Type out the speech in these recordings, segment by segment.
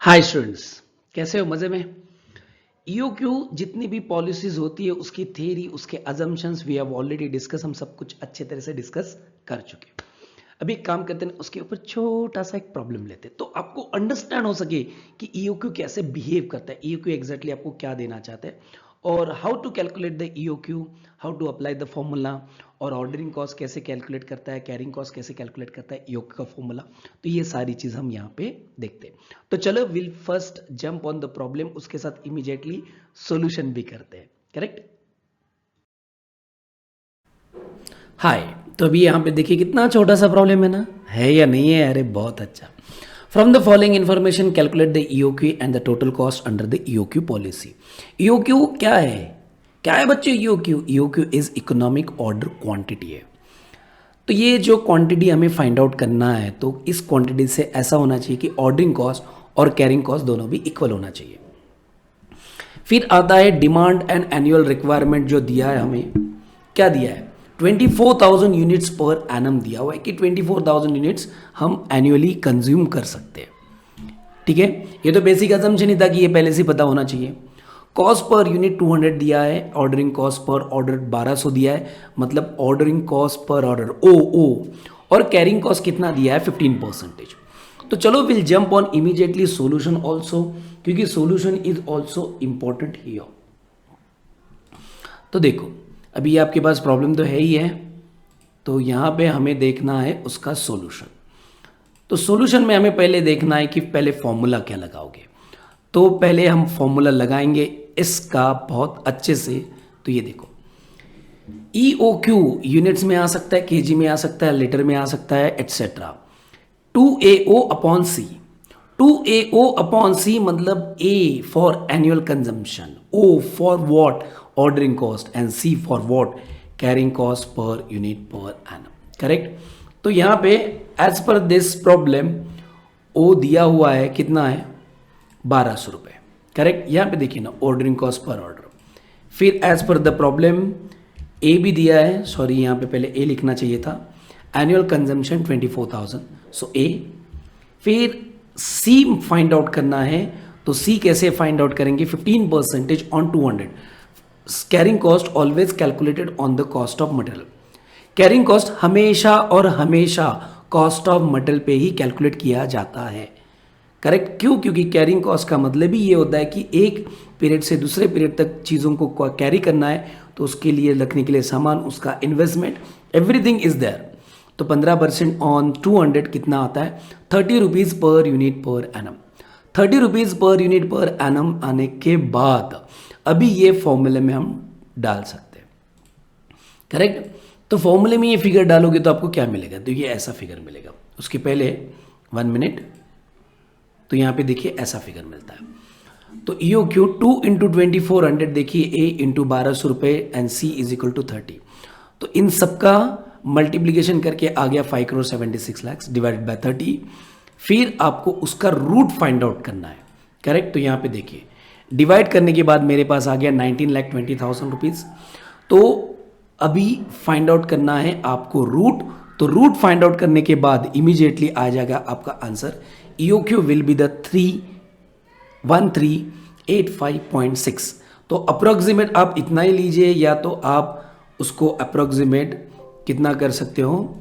Hi students, कैसे हो? मजे में? ईओक्यू जितनी भी पॉलिसीज होती है उसकी थ्योरी, उसके assumptions we have already discuss, हम सब कुछ अच्छे तरह से डिस्कस कर चुके हैं। अभी एक काम करते हैं, उसके ऊपर छोटा सा एक प्रॉब्लम लेते हैं तो आपको अंडरस्टैंड हो सके कि ईओक्यू कैसे बिहेव करता है, ईओक्यू एग्जैक्टली आपको क्या देना चाहता है और how to calculate the EOQ, how to apply the formula, और ऑर्डरिंग कॉस्ट कैसे कैलकुलेट करता है, कैरिंग कॉस्ट कैसे कैलकुलेट करता है ईओक्यू का फॉर्मूला। तो ये सारी चीज हम यहाँ पे देखते हैं। तो चलो will first jump on the problem, उसके साथ इमीडिएटली सॉल्यूशन भी करते हैं। करेक्ट? हाय, तो अभी यहाँ पे देखिए कितना छोटा सा प्रॉब्लम है ना, है या नहीं है? अरे बहुत अच्छा। From the following information calculate the EOQ and the total cost under the EOQ policy. EOQ क्या है? क्या है बच्चों EOQ? EOQ is economic order quantity है। तो ये जो क्वांटिटी हमें फाइंड आउट करना है, तो इस क्वांटिटी से ऐसा होना चाहिए कि ऑर्डरिंग कॉस्ट और कैरिंग कॉस्ट दोनों भी इक्वल होना चाहिए। फिर आता है डिमांड एंड एनुअल रिक्वायरमेंट, जो दिया है हमें, क्या दिया है? 24,000 यूनिट्स पर एनम दिया हुआ है कि 24,000 यूनिट्स हम एनुअली कंज्यूम कर सकते हैं। ठीक है, ये तो बेसिक असम्पशन ही था कि ये पहले से पता होना चाहिए। कॉस्ट पर यूनिट 200 दिया है, ऑर्डरिंग कॉस्ट पर ऑर्डर 1200 दिया है, मतलब ऑर्डरिंग कॉस्ट पर ऑर्डर ओ, और कैरिंग कॉस्ट कितना दिया है? 15%। तो चलो will jump on immediately solution also, क्योंकि solution is also important here. तो देखो, अभी आपके पास प्रॉब्लम तो है ही है, तो यहाँ पे हमें देखना है उसका सॉल्यूशन। तो सॉल्यूशन में हमें पहले देखना है कि पहले फॉर्मूला क्या लगाओगे। तो पहले हम फॉर्मूला लगाएंगे इसका बहुत अच्छे से। तो ये देखो, ईओक्यू यूनिट्स में आ सकता है, केजी में आ सकता है, लीटर में आ सकता है, etcetera. 2AO upon C. 2AO upon C मतलब A for annual consumption, O for what? Ordering cost, and C for what? Carrying cost per unit per annum. Correct? तो यहां पे एज पर दिस प्रॉब्लम ओ दिया हुआ है, कितना है? 1200 रुपये। करेक्ट? यहां पे देखिए ना, ऑर्डरिंग कॉस्ट पर ऑर्डर। फिर एज पर द प्रॉब्लम ए भी दिया है, सॉरी यहाँ पे पहले ए लिखना चाहिए था, एनुअल कंजम्पशन 24,000, सो ए। फिर सी फाइंड आउट करना है, तो सी कैसे फाइंड आउट करेंगे? 15% on 200। Carrying cost always calculated on the cost of material. Carrying cost हमेशा और हमेशा कॉस्ट ऑफ मटेरियल पे ही कैलकुलेट किया जाता है। करेक्ट? क्यों? क्योंकि कैरिंग कॉस्ट का मतलब ही ये होता है कि एक पीरियड से दूसरे पीरियड तक चीज़ों को कैरी करना है, तो उसके लिए रखने के लिए सामान, उसका इन्वेस्टमेंट, एवरीथिंग इज देयर। तो 15% ऑन 200 कितना आता है? 30 रुपीज़ पर यूनिट पर एनम। 30 रुपीज़ पर यूनिट पर एनम आने के बाद अभी ये फॉर्मूले में हम डाल सकते हैं। करेक्ट? तो फॉर्मूले में ये फिगर डालोगे तो आपको क्या मिलेगा? तो ये ऐसा फिगर मिलेगा। उसके पहले 1 मिनट, तो यहाँ पे देखिए ऐसा फिगर मिलता है। तो ईओक्यू 2 इंटू 2400, देखिए ए इंटू 1200 रुपये and C is equal to 30। तो इन सबका मल्टीप्लीकेशन करके आ गया 5,76,00,000 डिवाइडेड बाय 30। फिर आपको उसका रूट फाइंड आउट करना है। करेक्ट? तो यहाँ पे देखिए, डिवाइड करने के बाद मेरे पास आ गया 19,20,000 रुपीज़। तो अभी फाइंड आउट करना है आपको रूट। तो रूट फाइंड आउट करने के बाद इमीडिएटली आ जाएगा आपका answer. EOQ will be the 1385.6। तो अप्रोक्सीमेट आप इतना ही लीजिए, या तो आप उसको अप्रोक्सीमेट कितना कर सकते हो?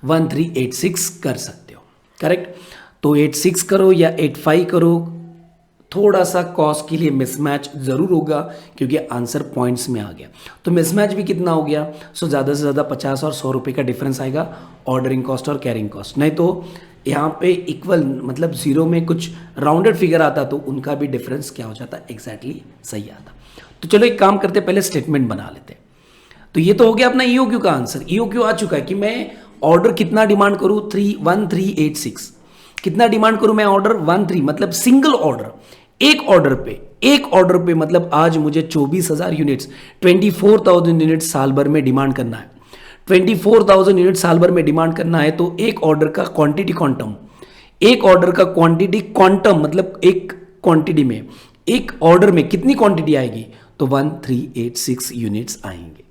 1386 कर सकते हो। करेक्ट? तो 86 करो या 85 करो, थोड़ा सा कॉस्ट के लिए मिसमैच जरूर होगा, क्योंकि आंसर पॉइंट्स में आ गया। तो मिसमैच भी कितना हो गया? सो ज़्यादा से ज़्यादा 50 और 100 रुपये का डिफरेंस आएगा, ऑर्डरिंग कॉस्ट और कैरिंग कॉस्ट। नहीं तो यहाँ पे इक्वल, मतलब जीरो में कुछ राउंडेड फिगर आता तो उनका भी डिफरेंस क्या हो जाता? एग्जैक्टली सही आता। तो चलो एक काम करते, पहले स्टेटमेंट बना लेते हैं। तो ये तो हो गया अपना ईओक्यू का आंसर। ईओक्यू आ चुका है कि मैं ऑर्डर कितना डिमांड करूँ? 1386। कितना डिमांड करूँ मैं? ऑर्डर 13, मतलब सिंगल ऑर्डर, एक ऑर्डर पे मतलब आज मुझे 24,000 यूनिट्स, 24,000 यूनिट्स साल भर में डिमांड करना है। 24,000 यूनिट साल भर में डिमांड करना है, तो एक ऑर्डर का क्वांटिटी क्वांटम, एक ऑर्डर का क्वांटिटी क्वांटम मतलब एक क्वांटिटी में, एक ऑर्डर में कितनी क्वांटिटी आएगी? तो 1386 यूनिट्स आएंगे।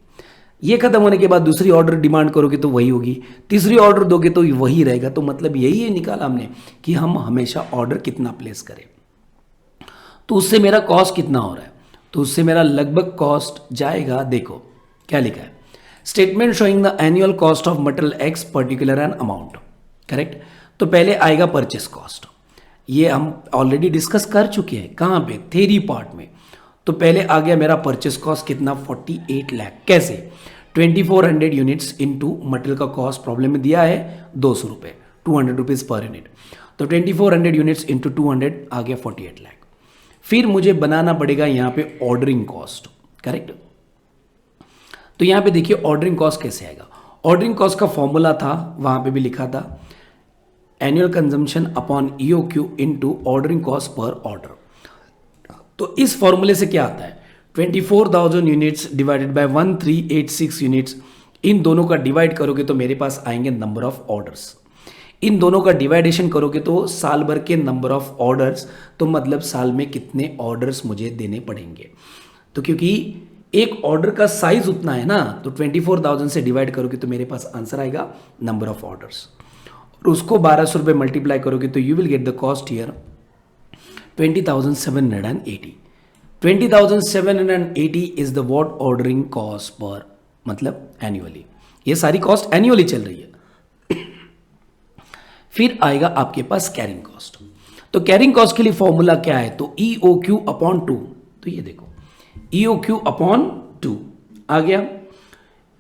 ये खत्म होने के बाद दूसरी ऑर्डर डिमांड करोगे तो वही होगी, तीसरी ऑर्डर दोगे तो वही रहेगा। तो मतलब यही है निकाला हमने कि हम हमेशा ऑर्डर कितना प्लेस करें। तो उससे मेरा कॉस्ट कितना हो रहा है, तो उससे मेरा लगभग कॉस्ट जाएगा, देखो क्या लिखा है, statement showing the annual cost of material x particular an amount, correct. तो पहले आएगा परचेस कॉस्ट, ये हम ऑलरेडी डिस्कस कर चुके हैं, कहाँ पे, थ्योरी पार्ट में। तो पहले आ गया मेरा परचेस कॉस्ट कितना, 48 लाख। कैसे, 2400 यूनिट्स इनटू मटेरियल का कॉस्ट प्रॉब्लम में दिया है 200 रुपये, 200 रुपीज़ पर यूनिट। तो 2400 यूनिट्स इंटू 200 आ गया 48 लाख। फिर मुझे बनाना पड़ेगा यहाँ पे ऑर्डरिंग कॉस्ट, करेक्ट। तो यहाँ पे देखिए ऑर्डरिंग कॉस्ट कैसे आएगा। ऑर्डरिंग कॉस्ट का फॉर्मूला था, वहाँ पे भी लिखा था, annual consumption upon EOQ into ordering cost पर ऑर्डर। तो इस फॉर्मूले से क्या आता है, 24,000 यूनिट्स डिवाइडेड बाय 1386 यूनिट्स, इन दोनों का डिवाइड करोगे तो मेरे पास आएंगे नंबर ऑफ ऑर्डर्स। इन दोनों का डिवाइडेशन करोगे तो साल भर के नंबर ऑफ ऑर्डर्स, तो मतलब साल में कितने ऑर्डर्स मुझे देने पड़ेंगे। तो क्योंकि एक ऑर्डर का साइज उतना है ना, तो 24,000 से डिवाइड करोगे तो मेरे पास आंसर आएगा नंबर ऑफ ऑर्डर्स, और उसको 1200 रुपये मल्टीप्लाई करोगे तो you will get the cost here 20,780। 20,780 is the what ordering cost पर, मतलब एनुअली। ये सारी कॉस्ट एनुअली चल रही है। फिर आएगा आपके पास कैरिंग कॉस्ट। तो कैरिंग कॉस्ट के लिए फॉर्मूला क्या है, तो EOQ अपॉन 2। तो ये देखो EOQ अपॉन 2 आ गया।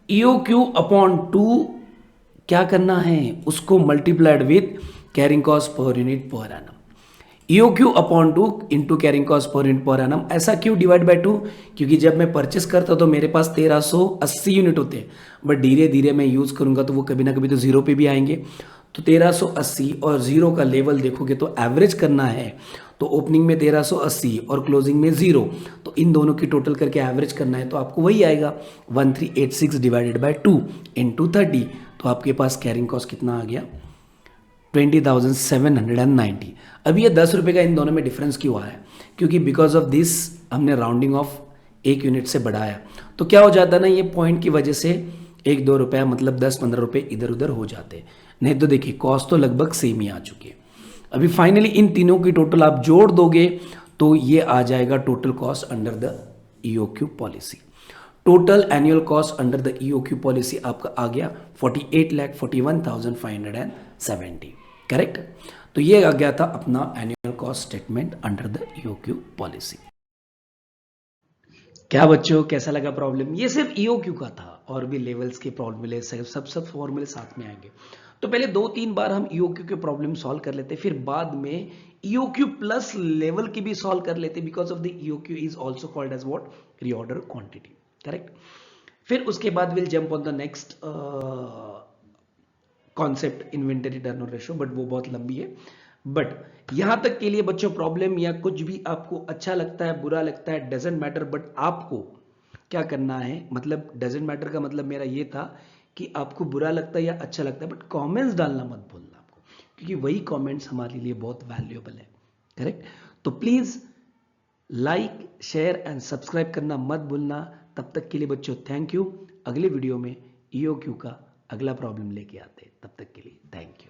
EOQ अपॉन 2 क्या करना है, उसको multiplied with carrying cost per unit per annum. EOQ upon 2 into carrying cost per unit per annum. ऐसा क्यों डिवाइड बाय 2, क्योंकि जब मैं परचेस करता तो मेरे पास 1380 यूनिट होते हैं, बट धीरे धीरे मैं यूज करूंगा तो वो कभी ना कभी तो जीरो पे भी आएंगे। तो 1380 और जीरो का लेवल देखोगे तो एवरेज करना है, तो ओपनिंग में 1380 और क्लोजिंग में 0, तो इन दोनों की टोटल करके एवरेज करना है, तो आपको वही आएगा 1386 डिवाइडेड बाय 2 इंटू 30। तो आपके पास कैरिंग कॉस्ट कितना आ गया, 20,790। अब ये 10 रुपये का इन दोनों में डिफरेंस क्यों आया, क्योंकि बिकॉज ऑफ दिस हमने राउंडिंग ऑफ 1 यूनिट से बढ़ाया। तो क्या हो जाता ना, ये पॉइंट की वजह से 1-2 रुपया मतलब 10-15 रुपये इधर उधर हो जाते, नहीं तो देखिए कॉस्ट तो लगभग सेम ही आ चुकी है। अभी फाइनली इन तीनों की टोटल आप जोड़ दोगे तो ये आ जाएगा total cost under the EOQ policy. Total annual cost under the EOQ policy आपका आ गया 48,41,570, करेक्ट। तो ये आ गया था अपना annual cost statement under the EOQ policy. क्या बच्चों, कैसा लगा प्रॉब्लम? ये सिर्फ EOQ का था, और भी लेवल्स के फॉर्मूले सब फॉर्मूले साथ में आएंगे। तो पहले 2-3 बार हम EOQ के प्रॉब्लम सॉल्व कर लेते, फिर बाद में EOQ प्लस लेवल की भी सॉल्व कर लेते, because of the EOQ is also called as what, reorder quantity, correct. फिर उसके बाद will jump on the next concept, inventory turnover ratio, but वो बहुत लंबी है। बट यहां तक के लिए बच्चों प्रॉब्लम या कुछ भी आपको अच्छा लगता है, बुरा लगता है, डजेंट मैटर, बट आपको क्या करना है, मतलब डजेंट मैटर का मतलब मेरा ये था कि आपको बुरा लगता है या अच्छा लगता है, बट कमेंट्स डालना मत भूलना आपको, क्योंकि वही कमेंट्स हमारे लिए बहुत वैल्यूएबल है, करेक्ट। तो please like, share and subscribe करना मत भूलना। तब तक के लिए बच्चों थैंक यू। अगले वीडियो में EOQ का अगला प्रॉब्लम लेके आते हैं, तब तक के लिए थैंक यू।